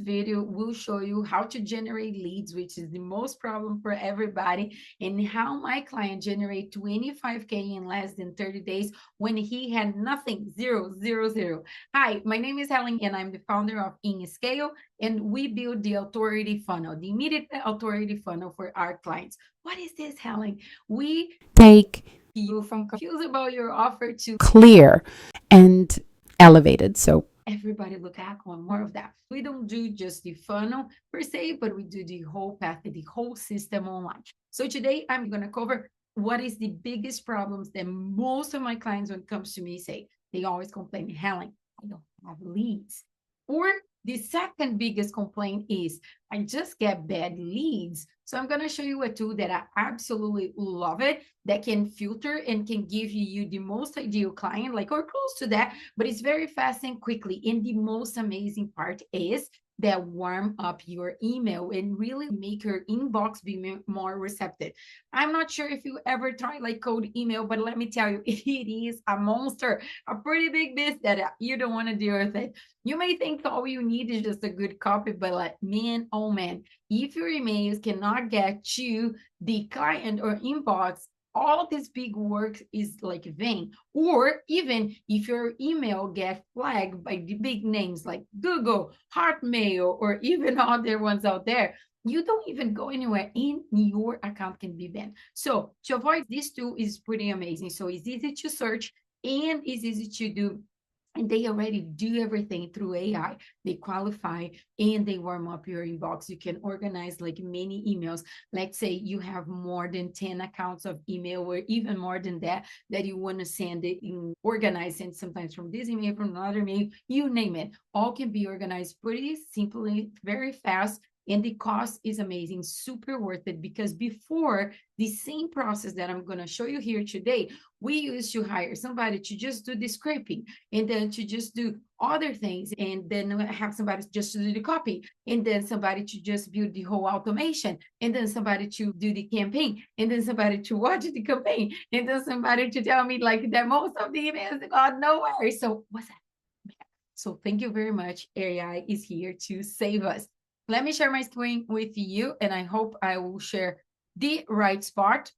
video will show you how to generate leads, which is the most problem for everybody, and how my client generate 25K in less than 30 days when he had nothing, zero, zero, zero. Hi, my name is Helen, and I'm the founder of InScale, and we build the authority funnel, the immediate authority funnel for our clients. What is this, Helen? We take you from confused about your offer to clear and elevated. So everybody look at on more of that. We don't do just the funnel per se, but we do the whole path, the whole system online. So today I'm going to cover what is the biggest problems that most of my clients when it comes to me say. They always complain, Helen, I don't have leads. Or the second biggest complaint is I just get bad leads. So I'm going to show you a tool that I absolutely love it, that can filter and can give you the most ideal client, like or close to that, but it's very fast and quickly. And the most amazing part is that warm up your email and really make your inbox be more receptive. I'm not sure if you ever try like cold email, but let me tell you, it is a monster, a pretty big beast that you don't want to deal with it. You may think all you need is just a good copy, but like, man, oh man, if your emails cannot get to the client or inbox, all this big work is like vain. Or even if your email get flagged by the big names like Google, Hotmail, or even other ones out there, you don't even go anywhere and your account can be banned. So to avoid this tool is pretty amazing. So it's easy to search and it's easy to do, and they already do everything through AI. They qualify and they warm up your inbox. You can organize like many emails. Let's say you have more than 10 accounts of email or even more than that, that you want to send it in organized, and sometimes from this email, from another email, you name it. All can be organized pretty simply, very fast, and the cost is amazing, super worth it, because before the same process that I'm going to show you here today, we used to hire somebody to just do the scraping and then to just do other things, and then have somebody just to do the copy, and then somebody to just build the whole automation, and then somebody to do the campaign, and then somebody to watch the campaign, and then somebody to tell me like that most of the emails got nowhere. So what's that? So thank you very much. AI is here to save us. Let me share my screen with you, and I hope I will share the right spot.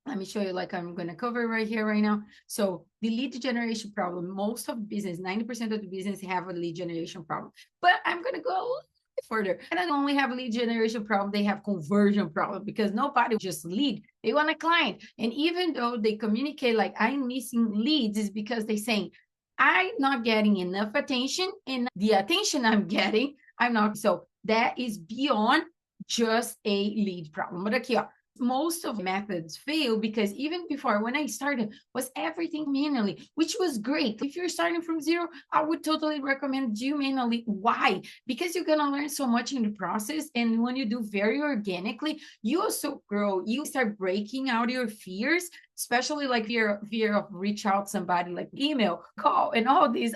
Let me show you, like I'm going to cover right here, right now. So the lead generation problem, most of business, 90% of the business have a lead generation problem. But I'm going to go a little bit further. And I don't only have a lead generation problem, they have conversion problem, because nobody just lead. They want a client. And even though they communicate like I'm missing leads, is because they're saying, I'm not getting enough attention, and the attention I'm getting, I'm not. So that is beyond just a lead problem. But aqui, ó, most of the methods fail because even before, when I started, was everything manually, which was great. If you're starting from zero, I would totally recommend do manually. Why? Because you're gonna learn so much in the process, and when you do very organically, you also grow. You start breaking out your fears, especially like fear of reach out somebody like email, call, and all these.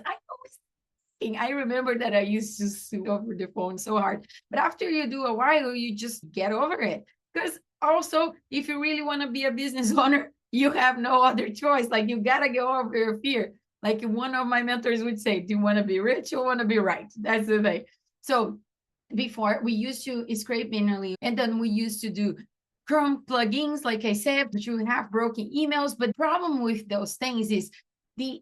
I remember that I used to sue over the phone so hard. But after you do a while, you just get over it. Because also, if you really want to be a business owner, you have no other choice. Like you gotta get over your fear. Like one of my mentors would say, do you want to be rich or want to be right? That's the thing. So before we used to scrape manually, and then we used to do Chrome plugins, like I said, but you have broken emails. But the problem with those things is the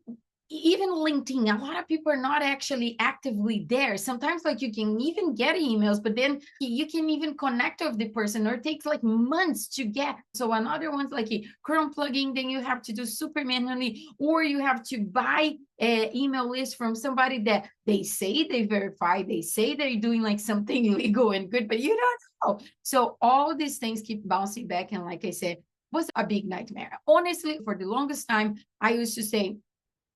even LinkedIn, a lot of people are not actually actively there. Sometimes like you can even get emails, but then you can even connect with the person, or it takes like months to get. So another one's like a Chrome plugin, then you have to do super manually, or you have to buy an email list from somebody that they say they verify, they say they're doing like something legal and good, but you don't know. So all these things keep bouncing back. And like I said, was a big nightmare. Honestly, for the longest time, I used to say,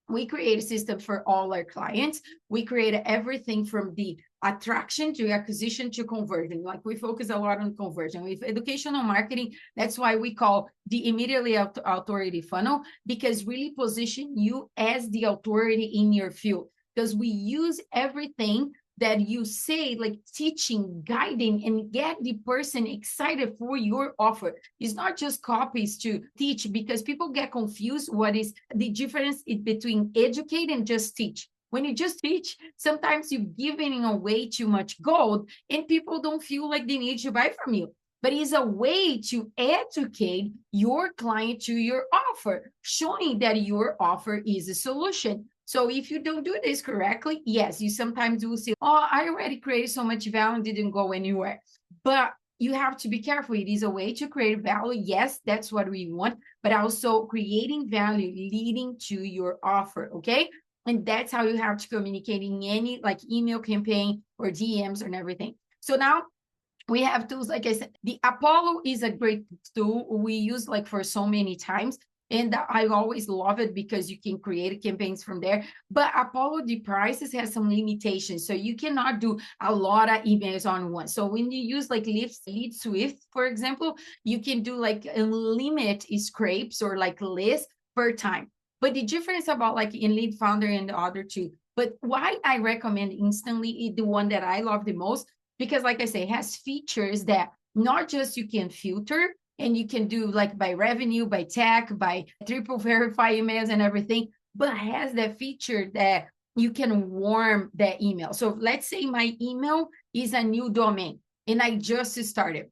we create a system for all our clients. We create everything from the attraction to acquisition to conversion. Like we focus a lot on conversion. With educational marketing, that's why we call the immediately authority funnel, because really position you as the authority in your field. Because we use everything that you say, like teaching, guiding, and get the person excited for your offer. It's not just copies to teach, because people get confused what is the difference between educate and just teach. When you just teach, sometimes you're giving away too much gold and people don't feel like they need to buy from you. But it's a way to educate your client to your offer, showing that your offer is a solution. So if you don't do this correctly, yes, you sometimes will say, oh, I already created so much value and didn't go anywhere. But you have to be careful. It is a way to create value. Yes, that's what we want, but also creating value leading to your offer, okay? And that's how you have to communicate in any like email campaign or DMs and everything. So now we have tools, like I said, the Apollo is a great tool we use like for so many times. And I always love it because you can create campaigns from there. But Apollo, the prices has some limitations. So you cannot do a lot of emails on one. So when you use like Lead Swift, for example, you can do like a limit scrapes or like lists per time. But the difference about like in Lead Founder and the other two, but why I recommend Instantly, the one that I love the most, because like I say, it has features that not just you can filter, and you can do like by revenue, by tag, by triple verify emails and everything, but has that feature that you can warm that email. So let's say my email is a new domain and I just started.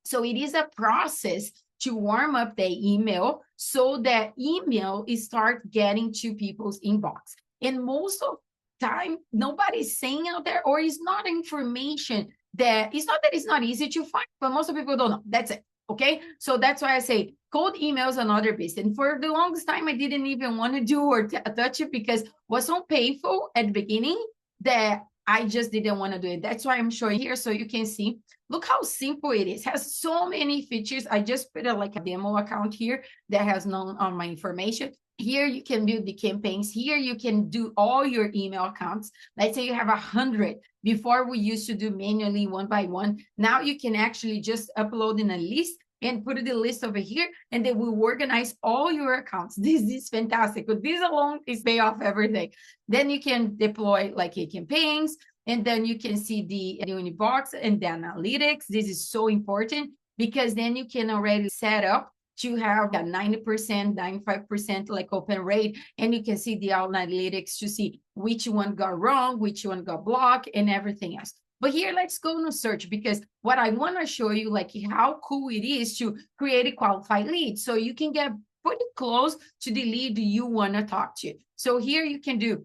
So it is a process to warm up the email so that email is start getting to people's inbox. And most of the time, nobody's saying out there, or it's not information that it's not that it's not easy to find, but most of people don't know. That's it. Okay. So that's why I say cold emails another beast. And for the longest time, I didn't even want to do or touch it because it was so painful at the beginning that I just didn't want to do it. That's why I'm showing here so you can see. Look how simple it is. It has so many features. I just put like a demo account here that has none on my information. Here you can build the campaigns. Here you can do all your email accounts. Let's say you have 100. Before we used to do manually one by one. Now you can actually just upload in a list and put the list over here, and they will organize all your accounts. This is fantastic. But this alone is pay off everything. Then you can deploy like campaigns, and then you can see the Unibox and the analytics. This is so important because then you can already set up to have a 90%, 95% like open rate, and you can see the analytics to see which one got wrong, which one got blocked, and everything else. But here, let's go to search, because what I want to show you, like how cool it is to create a qualified lead. So you can get pretty close to the lead you want to talk to. So here you can do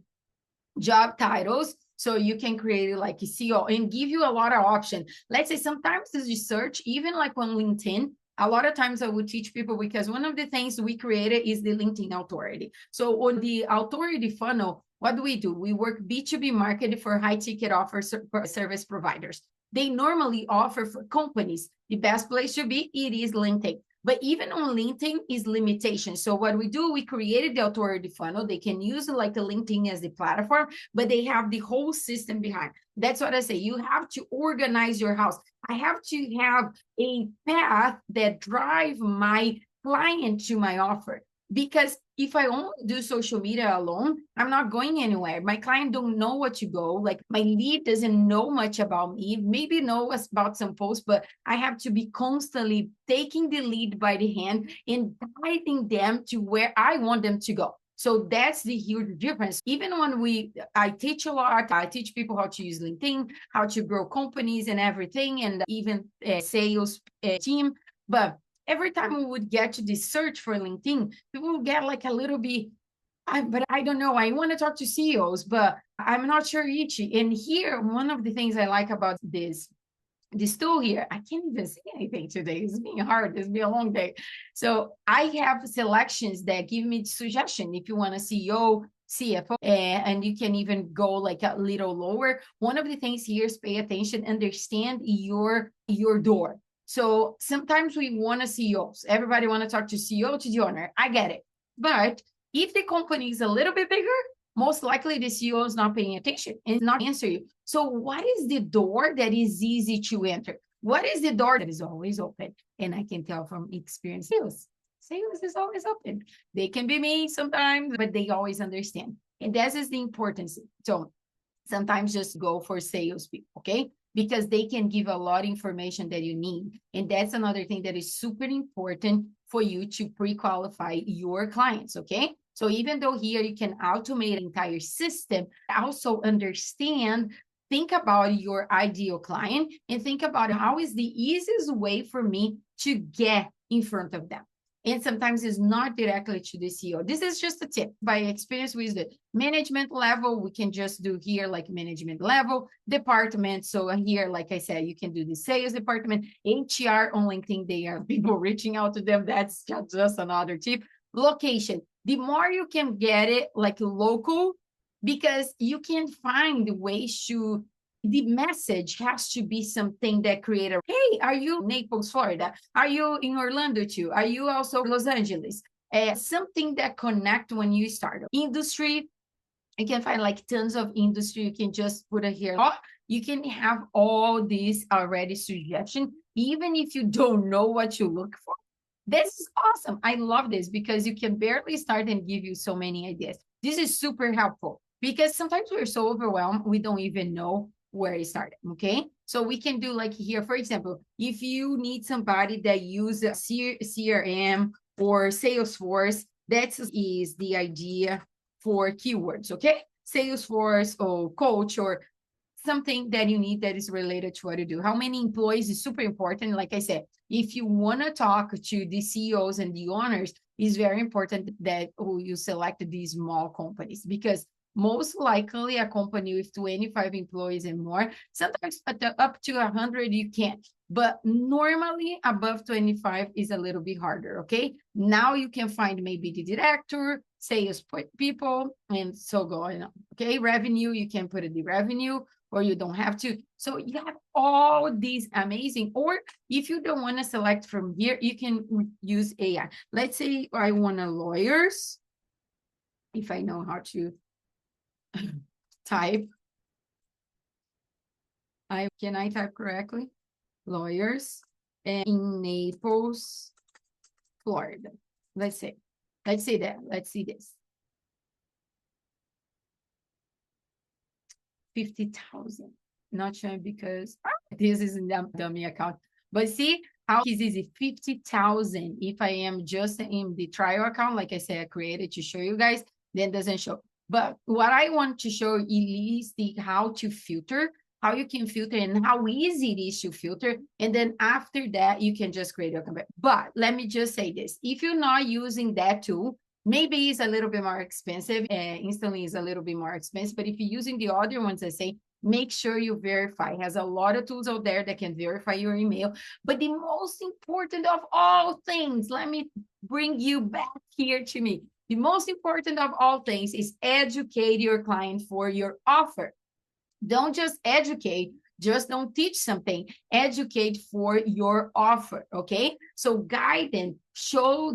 job titles. So you can create like a CEO and give you a lot of options. Let's say sometimes as you search, even like on LinkedIn, a lot of times I would teach people, because one of the things we created is the LinkedIn authority. So on the authority funnel, what do? We work B2B market for high ticket offer service providers. They normally offer for companies. The best place to be, it is LinkedIn. But even on LinkedIn is limitation. So what we do, we created the authority funnel. They can use like the LinkedIn as the platform, but they have the whole system behind. That's what I say. You have to organize your house. I have to have a path that drive my client to my offer. Because if I only do social media alone, I'm not going anywhere. My client don't know what to go. Like my lead doesn't know much about me, maybe knows about some posts, but I have to be constantly taking the lead by the hand and guiding them to where I want them to go. So that's the huge difference. Even when I teach a lot, I teach people how to use LinkedIn, how to grow companies and everything, and even sales team. But every time we would get to this search for LinkedIn, people would get like a little bit, but I don't know. I want to talk to CEOs, but I'm not sure which. And here, one of the things I like about this tool here, I can't even see anything today. It's been hard. It's been a long day. So I have selections that give me suggestion. If you want a CEO, CFO, and you can even go like a little lower. One of the things here is pay attention, understand your door. So sometimes we want a CEOs. Everybody want to talk to CEO, to the owner. I get it. But if the company is a little bit bigger, most likely the CEO is not paying attention and not answer you. So what is the door that is easy to enter? What is the door that is always open? And I can tell from experience, sales is always open. They can be me sometimes, but they always understand. And that is the importance. So sometimes just go for salespeople, okay? Because they can give a lot of information that you need. And that's another thing that is super important for you to pre-qualify your clients, okay? So even though here you can automate an entire system, also understand, think about your ideal client and think about how is the easiest way for me to get in front of them. And sometimes it's not directly to the CEO. This is just a tip. By experience with the management level, we can just do here like management level, department. So here, like I said, you can do the sales department, HR on LinkedIn. They are people reaching out to them. That's just another tip. Location. The more you can get it like local, because you can find ways to, the message has to be something that create a, hey, are you Naples, Florida? Are you in Orlando too? Are you also Los Angeles? Something that connect when you start. Industry, you can find like tons of industry. You can just put it here. You can have all these already suggestion, even if you don't know what you look for. This is awesome. I love this because you can barely start and give you so many ideas. This is super helpful because sometimes we're so overwhelmed, we don't even know where it started, okay? So we can do like here, for example, if you need somebody that uses CRM or Salesforce, that is the idea for keywords, okay? Salesforce or coach or something that you need that is related to what you do. How many employees is super important. Like I said, if you want to talk to the CEOs and the owners, it's very important that you select these small companies because most likely a company with 25 employees and more, sometimes up to 100 you can't, but normally above 25 is a little bit harder, okay? Now you can find maybe the director, sales people, and so going on, okay? Revenue, you can put in the revenue, or you don't have to. So you have all these amazing, or if you don't want to select from here, you can use AI. Let's say I want a lawyers, if I know how to type. Can I type correctly? Lawyers in Naples, Florida. Let's see that. Let's see this. 50,000. Not sure because this is a dummy account. But see how it's easy. 50,000. If I am just in the trial account, like I said, I created to show you guys, then doesn't show. But what I want to show is how to filter, how you can filter and how easy it is to filter. And then after that, you can just create a campaign. But let me just say this. If you're not using that tool, maybe it's a little bit more expensive. Instantly is a little bit more expensive. But if you're using the other ones, I say, make sure you verify. It has a lot of tools out there that can verify your email. But the most important of all things, let me bring you back here to me. The most important of all things is educate your client for your offer. Don't just educate, just don't teach something. Educate for your offer, okay? So guide them, show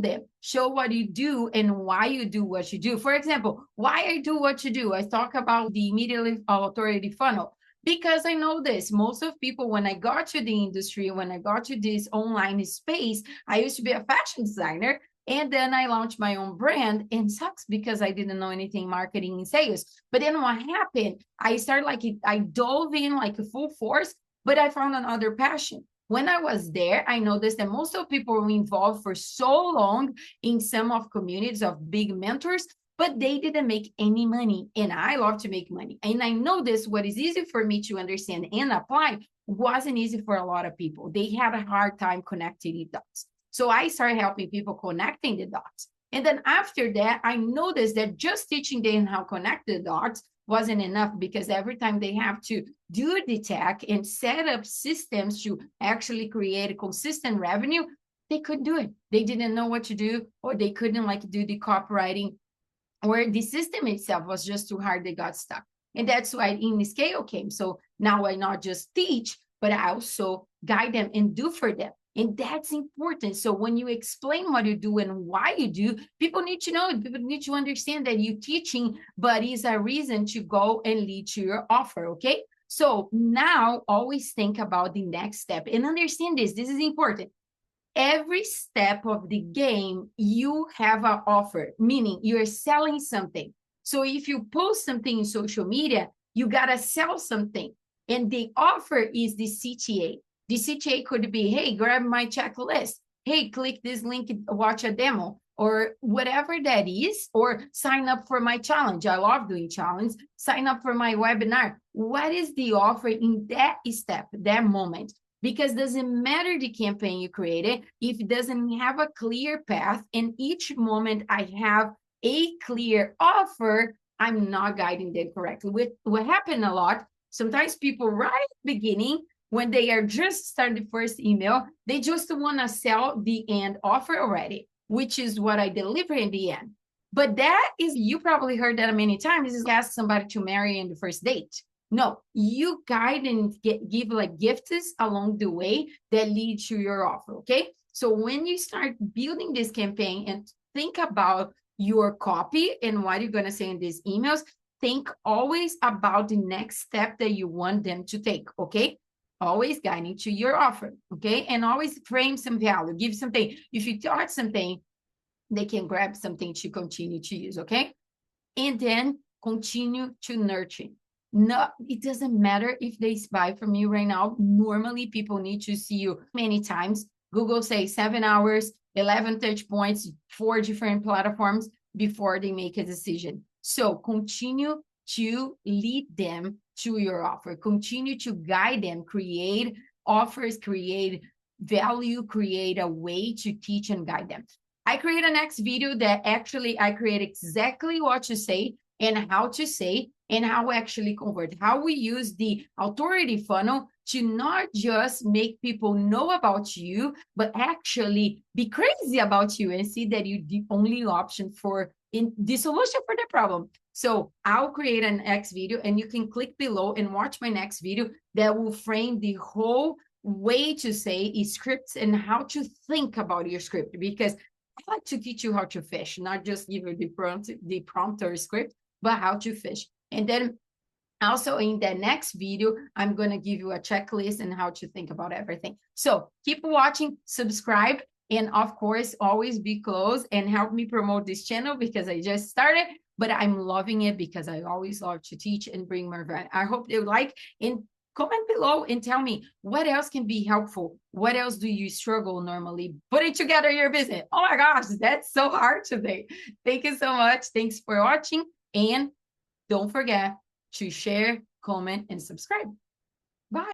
what you do and why you do what you do. For example, why I do what you do. I talk about the immediate authority funnel. Because I know this, most of people, when I got to the industry, when I got to this online space, I used to be a fashion designer. And then I launched my own brand, and sucks because I didn't know anything marketing and sales. But then what happened? I started I dove in like a full force, but I found another passion. When I was there, I noticed that most of people were involved for so long in some of communities of big mentors, but they didn't make any money. And I love to make money. And I know this, what is easy for me to understand and apply wasn't easy for a lot of people. They had a hard time connecting the dots. So I started helping people connecting the dots. And then after that, I noticed that just teaching them how to connect the dots wasn't enough because every time they have to do the tech and set up systems to actually create a consistent revenue, they couldn't do it. They didn't know what to do, or they couldn't do the copywriting, or the system itself was just too hard. They got stuck. And that's why in scale came. So now I not just teach, but I also guide them and do for them. And that's important. So when you explain what you do and why you do, people need to know, people need to understand that you're teaching, but it's a reason to go and lead to your offer, okay? So now always think about the next step and understand this. This is important. Every step of the game, you have an offer, meaning you're selling something. So if you post something in social media, you got to sell something. And the offer is the CTA. The CTA could be, hey, grab my checklist. Hey, click this link, watch a demo. or whatever that is, or sign up for my challenge. I love doing challenge. Sign up for my webinar. What is the offer in that step, that moment? Because doesn't matter the campaign you created if it doesn't have a clear path, and each moment I have a clear offer, I'm not guiding them correctly. What happened a lot, sometimes people right at the beginning, when they are just starting the first email, they just want to sell the end offer already, which is what I deliver in the end. But that is, you probably heard that many times, is ask somebody to marry in the first date. No, you guide and give like gifts along the way that lead to your offer, okay? So when you start building this campaign and think about your copy and what you're going to say in these emails, think always about the next step that you want them to take, okay? Always guiding to your offer, okay? And always frame some value, give something. If you taught something, they can grab something to continue to use, okay? And then continue to nurture. No, it doesn't matter if they buy from you right now. Normally, people need to see you many times. Google says 7 hours, 11 touch points, 4 different platforms before they make a decision. So continue to lead them to your offer. Continue to guide them, create offers, create value, create a way to teach and guide them. I create a next video that actually I create exactly what to say and how to say and how actually convert, how we use the authority funnel to not just make people know about you, but actually be crazy about you and see that you're the only option for in the solution for the problem. So I'll create an next video and you can click below and watch my next video that will frame the whole way to say scripts and how to think about your script, because I like to teach you how to fish, not just give you the prompt or script, but how to fish. And then also in the next video, I'm going to give you a checklist and how to think about everything. So keep watching, subscribe, and of course, always be close and help me promote this channel because I just started, but I'm loving it because I always love to teach and bring more value. I hope you like, and comment below and tell me what else can be helpful. What else do you struggle normally putting together your business? Oh my gosh, that's so hard today. Thank you so much. Thanks for watching. And don't forget to share, comment, and subscribe.